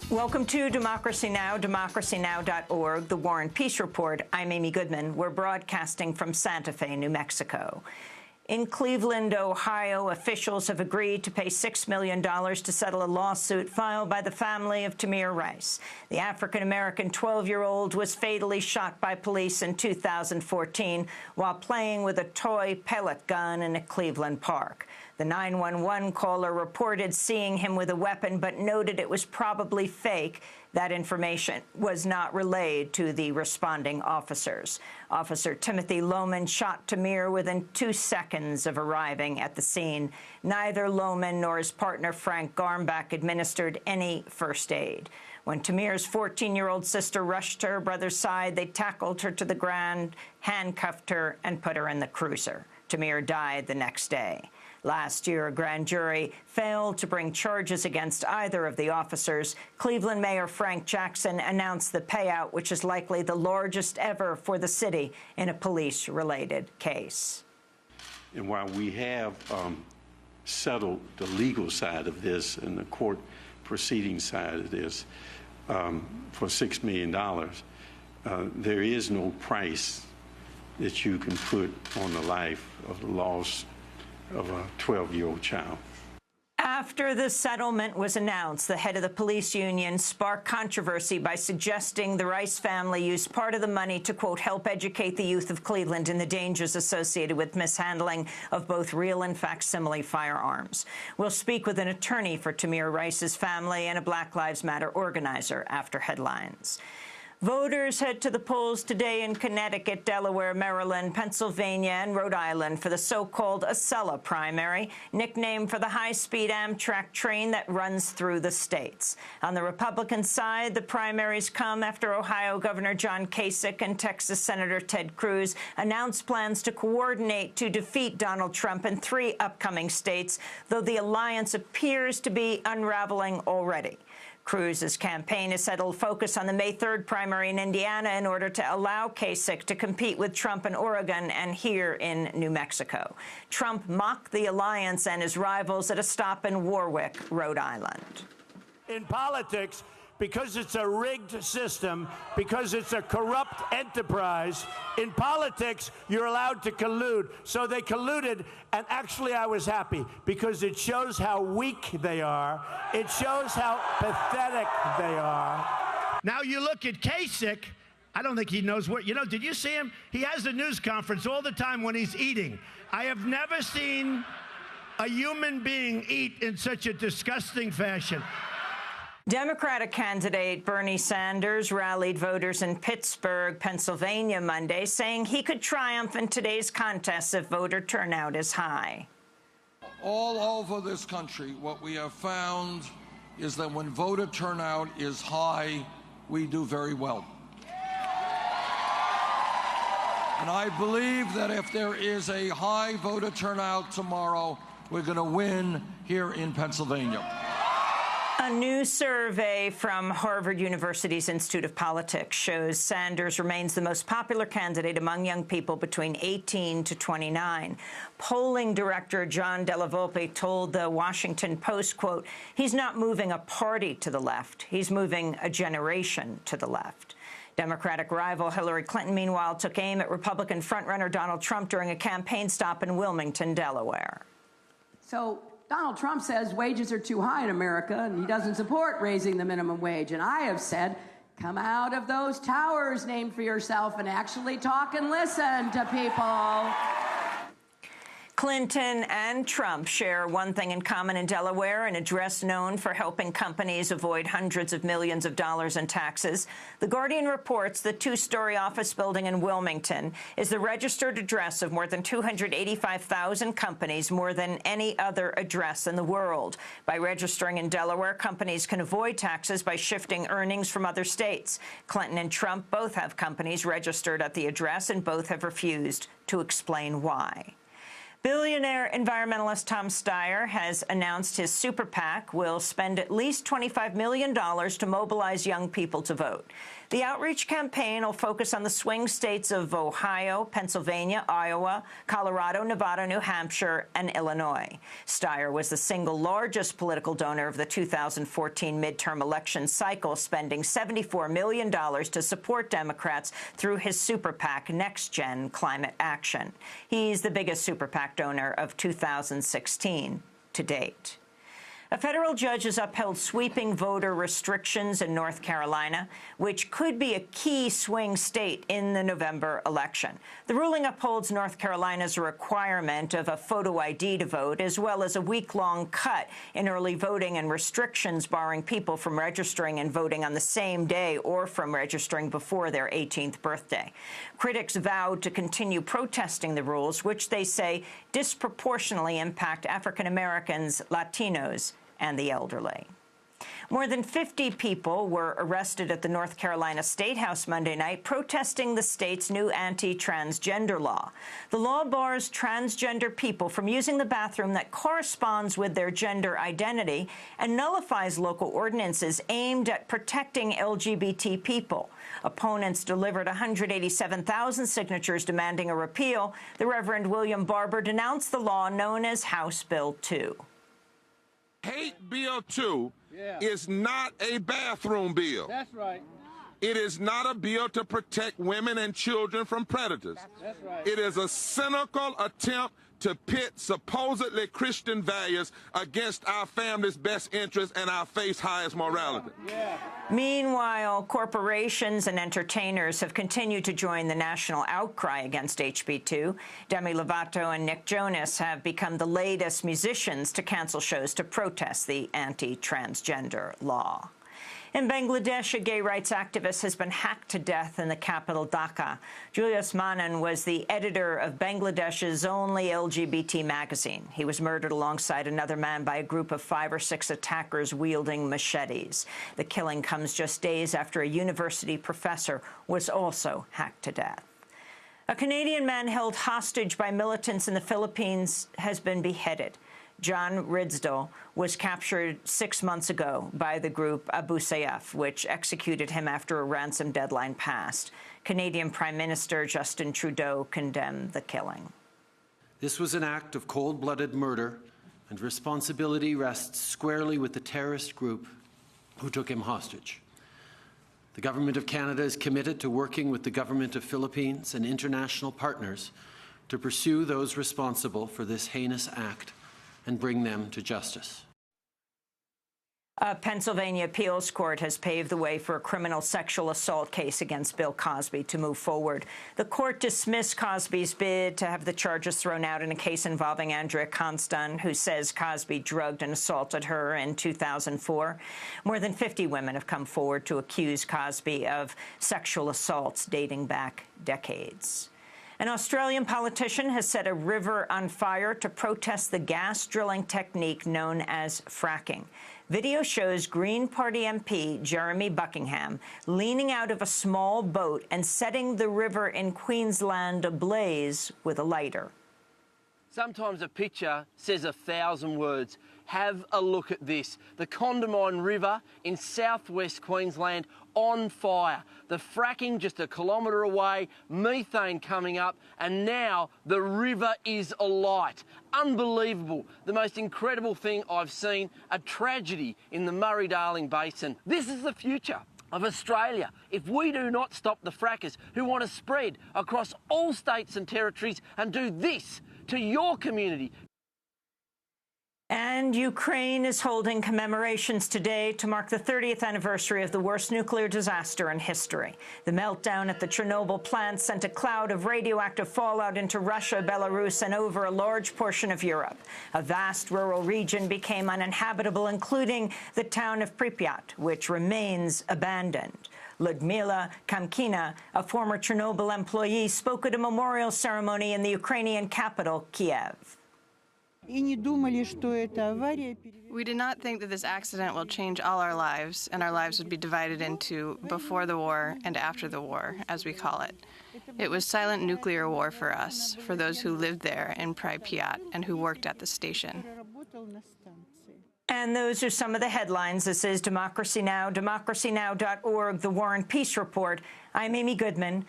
Welcome to Democracy Now!, democracynow.org, the War and Peace Report. I'm Amy Goodman. We're broadcasting from Santa Fe, New Mexico. In Cleveland, Ohio, officials have agreed to pay $6 million to settle a lawsuit filed by the family of Tamir Rice. The African-American 12-year-old was fatally shot by police in 2014 while playing with a toy pellet gun in a Cleveland park. The 911 caller reported seeing him with a weapon, but noted it was probably fake. That information was not relayed to the responding officers. Officer Timothy Lohman shot Tamir within 2 seconds of arriving at the scene. Neither Lohman nor his partner Frank Garmbach administered any first aid. When Tamir's 14-year-old sister rushed to her brother's side, they tackled her to the ground, handcuffed her, and put her in the cruiser. Tamir died the next day. Last year, a grand jury failed to bring charges against either of the officers. Cleveland Mayor Frank Jackson announced the payout, which is likely the largest ever for the city in a police-related case. And while we have settled the legal side of this and the court proceeding side of this for $6 million, there is no price that you can put on the life of the loss of a 12-year-old child. After the settlement was announced, the head of the police union sparked controversy by suggesting the Rice family used part of the money to, quote, help educate the youth of Cleveland in the dangers associated with mishandling of both real and facsimile firearms. We'll speak with an attorney for Tamir Rice's family and a Black Lives Matter organizer after headlines. Voters head to the polls today in Connecticut, Delaware, Maryland, Pennsylvania, and Rhode Island for the so-called Acela primary, nicknamed for the high-speed Amtrak train that runs through the states. On the Republican side, the primaries come after Ohio Governor John Kasich and Texas Senator Ted Cruz announced plans to coordinate to defeat Donald Trump in 3 upcoming states, though the alliance appears to be unraveling already. Cruz's campaign has settled focus on the May 3rd primary in Indiana in order to allow Kasich to compete with Trump in Oregon and here in New Mexico. Trump mocked the alliance and his rivals at a stop in Warwick, Rhode Island. In politics, because it's a rigged system, because it's a corrupt enterprise, in politics, you're allowed to collude. So they colluded, and actually I was happy, because it shows how weak they are. It shows how pathetic they are. Now you look at Kasich, I don't think he knows what, did you see him? He has a news conference all the time when he's eating. I have never seen a human being eat in such a disgusting fashion. Democratic candidate Bernie Sanders rallied voters in Pittsburgh, Pennsylvania Monday, saying he could triumph in today's contest if voter turnout is high. All over this country, what we have found is that when voter turnout is high, we do very well. And I believe that if there is a high voter turnout tomorrow, we're going to win here in Pennsylvania. A new survey from Harvard University's Institute of Politics shows Sanders remains the most popular candidate among young people between 18 to 29. Polling director John Della Volpe told the Washington Post, quote, he's not moving a party to the left. He's moving a generation to the left. Democratic rival Hillary Clinton, meanwhile, took aim at Republican frontrunner Donald Trump during a campaign stop in Wilmington, Delaware. So Donald Trump says wages are too high in America, and he doesn't support raising the minimum wage. And I have said, come out of those towers named for yourself and actually talk and listen to people. Clinton and Trump share one thing in common in Delaware, an address known for helping companies avoid hundreds of millions of dollars in taxes. The Guardian reports the 2-story office building in Wilmington is the registered address of more than 285,000 companies, more than any other address in the world. By registering in Delaware, companies can avoid taxes by shifting earnings from other states. Clinton and Trump both have companies registered at the address, and both have refused to explain why. Billionaire environmentalist Tom Steyer has announced his super PAC will spend at least $25 million to mobilize young people to vote. The outreach campaign will focus on the swing states of Ohio, Pennsylvania, Iowa, Colorado, Nevada, New Hampshire, and Illinois. Steyer was the single largest political donor of the 2014 midterm election cycle, spending $74 million to support Democrats through his super PAC, Next Gen Climate Action. He's the biggest super PAC donor of 2016 to date. A federal judge has upheld sweeping voter restrictions in North Carolina, which could be a key swing state in the November election. The ruling upholds North Carolina's requirement of a photo ID to vote, as well as a week-long cut in early voting and restrictions barring people from registering and voting on the same day or from registering before their 18th birthday. Critics vowed to continue protesting the rules, which they say disproportionately impact African Americans, Latinos, and the elderly. More than 50 people were arrested at the North Carolina State House Monday night protesting the state's new anti-transgender law. The law bars transgender people from using the bathroom that corresponds with their gender identity and nullifies local ordinances aimed at protecting LGBT people. Opponents delivered 187,000 signatures demanding a repeal. The Reverend William Barber denounced the law known as House Bill 2. Hate Bill 2 is not a bathroom bill. That's right. It is not a bill to protect women and children from predators. That's right. It is a cynical attempt to pit supposedly Christian values against our family's best interests and our faith's highest morality. Yeah. Meanwhile, corporations and entertainers have continued to join the national outcry against HB 2. Demi Lovato and Nick Jonas have become the latest musicians to cancel shows to protest the anti-transgender law. In Bangladesh, a gay rights activist has been hacked to death in the capital, Dhaka. Julius Manan was the editor of Bangladesh's only LGBT magazine. He was murdered alongside another man by a group of 5 or 6 attackers wielding machetes. The killing comes just days after a university professor was also hacked to death. A Canadian man held hostage by militants in the Philippines has been beheaded. John Ridsdale was captured 6 months ago by the group Abu Sayyaf, which executed him after a ransom deadline passed. Canadian Prime Minister Justin Trudeau condemned the killing. This was an act of cold-blooded murder, and responsibility rests squarely with the terrorist group who took him hostage. The Government of Canada is committed to working with the Government of Philippines and international partners to pursue those responsible for this heinous act and bring them to justice. A Pennsylvania appeals court has paved the way for a criminal sexual assault case against Bill Cosby to move forward. The court dismissed Cosby's bid to have the charges thrown out in a case involving Andrea Constand, who says Cosby drugged and assaulted her in 2004. More than 50 women have come forward to accuse Cosby of sexual assaults dating back decades. An Australian politician has set a river on fire to protest the gas drilling technique known as fracking. Video shows Green Party MP Jeremy Buckingham leaning out of a small boat and setting the river in Queensland ablaze with a lighter. Sometimes a picture says 1,000 words. Have a look at this. The Condamine River in southwest Queensland on fire. The fracking just a kilometre away, methane coming up, and now the river is alight. Unbelievable. The most incredible thing I've seen, a tragedy in the Murray-Darling Basin. This is the future of Australia. If we do not stop the frackers who want to spread across all states and territories and do this to your community. And Ukraine is holding commemorations today to mark the 30th anniversary of the worst nuclear disaster in history. The meltdown at the Chernobyl plant sent a cloud of radioactive fallout into Russia, Belarus, and over a large portion of Europe. A vast rural region became uninhabitable, including the town of Pripyat, which remains abandoned. Ludmila Kamkina, a former Chernobyl employee, spoke at a memorial ceremony in the Ukrainian capital, Kiev. We did not think that this accident will change all our lives, and our lives would be divided into before the war and after the war, as we call it. It was silent nuclear war for us, for those who lived there in Pripyat and who worked at the station. And those are some of the headlines. This is Democracy Now!, democracynow.org, The War and Peace Report. I'm Amy Goodman.